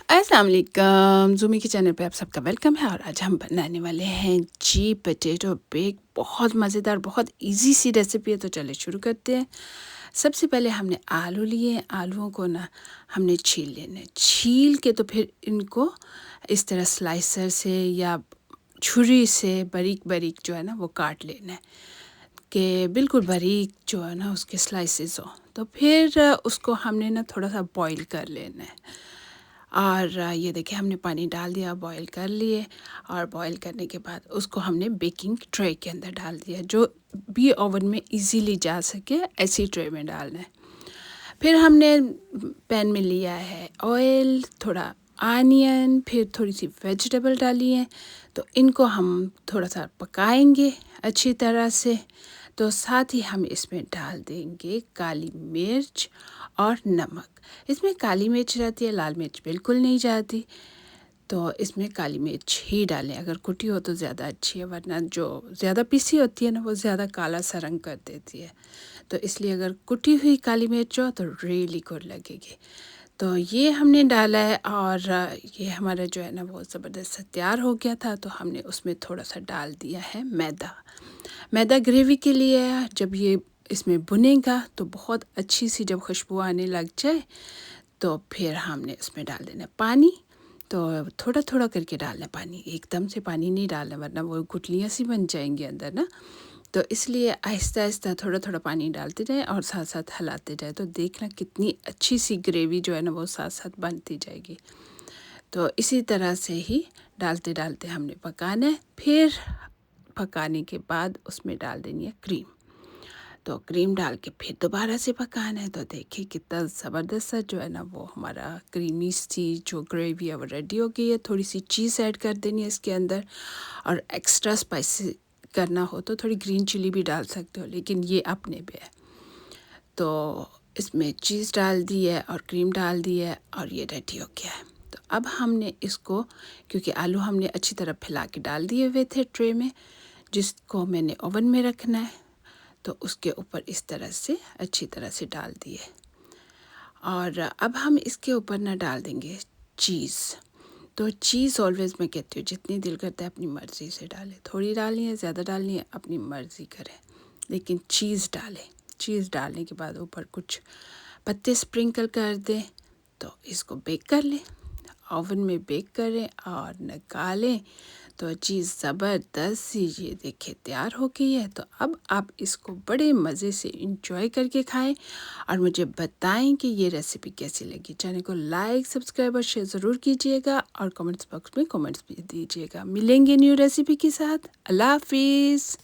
अस्सलाम वालेकुम, ज़ूमी के चैनल पे आप सबका वेलकम है और आज हम बनाने वाले हैं जी पोटैटो बेक। बहुत मज़ेदार, बहुत इजी सी रेसिपी है, तो चलिए शुरू करते हैं। सबसे पहले हमने आलू लिए, आलूओं को ना हमने छील लेना है। छील के तो फिर इनको इस तरह स्लाइसर से या छुरी से बारीक-बारीक जो है ना वो काट लेना है कि बिल्कुल बारीक जो है ना उसके स्लाइसेस हो। तो फिर उसको हमने ना थोड़ा-सा बॉईल कर लेना है। और ये देखिए हमने पानी डाल दिया, बॉईल कर लिए और बॉईल करने के बाद उसको हमने बेकिंग ट्रे के अंदर डाल दिया, जो भी ओवन में इजीली जा सके ऐसी ट्रे में डालना है। फिर हमने पैन में लिया है ऑयल, थोड़ा आनियन, फिर थोड़ी सी वेजिटेबल डाली है। तो इनको हम थोड़ा सा पकाएंगे अच्छी तरह से। तो साथ ही हम इसमें डाल देंगे काली मिर्च और नमक। इसमें काली मिर्च रहती है, लाल मिर्च बिल्कुल नहीं जाती। तो इसमें काली मिर्च ही डालें, अगर कुटी हो तो ज़्यादा अच्छी है, वरना जो ज़्यादा पीसी होती है ना वो ज़्यादा काला सा रंग कर देती है। तो इसलिए अगर कुटी हुई काली मिर्च हो तो रियली गुड लगेगी। तो ये हमने डाला है और ये हमारा जो है ना वो ज़बरदस्त सा तैयार हो गया था। तो हमने उसमें थोड़ा सा डाल दिया है मैदा। मैदा ग्रेवी के लिए है। जब ये इसमें भुनेगा तो बहुत अच्छी सी जब खुशबू आने लग जाए तो फिर हमने इसमें डाल देना पानी। तो थोड़ा थोड़ा करके डालना पानी, एकदम से पानी नहीं डालना वरना वो गुठलियाँ सी बन जाएंगी अंदर ना। तो इसलिए आहिस्ता आहिस्ता थोड़ा थोड़ा पानी डालते जाए और साथ साथ हिलाते जाए, तो देखना कितनी अच्छी सी ग्रेवी जो है ना वो साथ साथ बनती जाएगी। तो इसी तरह से ही डालते डालते हमने पकाना है। फिर पकाने के बाद उसमें डाल देनी है क्रीम। तो क्रीम डाल के फिर दोबारा से पकाना है। तो देखिए कितना ज़बरदस्त सा जो है ना वो हमारा क्रीमी सी जो ग्रेवी है वो रेडी हो गई है। थोड़ी सी चीज़ ऐड कर देनी है इसके अंदर, और एक्स्ट्रा स्पाइसी करना हो तो थोड़ी ग्रीन चिली भी डाल सकते हो, लेकिन ये अपने पे है। तो इसमें चीज़ डाल दी है और क्रीम डाल दी है और ये रेडी हो गया है। तो अब हमने इसको, क्योंकि आलू हमने अच्छी तरह फैला के डाल दिए हुए थे ट्रे में जिसको मैंने ओवन में रखना है, तो उसके ऊपर इस तरह से अच्छी तरह से डाल दिए। और अब हम इसके ऊपर ना डाल देंगे चीज़। तो चीज़ ऑलवेज़ मैं कहती हूँ जितनी दिल करता है अपनी मर्ज़ी से डालें, थोड़ी डालनी है ज़्यादा डालनी है अपनी मर्ज़ी करें, लेकिन चीज़ डालें। चीज़ डालने के बाद ऊपर कुछ पत्ते स्प्रिंकल कर दें। तो इसको बेक कर लें, ओवन में बेक करें और निकालें। तो चीज़ ज़बरदस्त सी ये देखिए तैयार हो गई है। तो अब आप इसको बड़े मज़े से इंजॉय करके खाएं और मुझे बताएं कि ये रेसिपी कैसी लगी। चैनल को लाइक, सब्सक्राइब और शेयर ज़रूर कीजिएगा और कमेंट्स बॉक्स में कमेंट्स भी दीजिएगा। मिलेंगे न्यू रेसिपी के साथ। अल्लाह हाफिज़।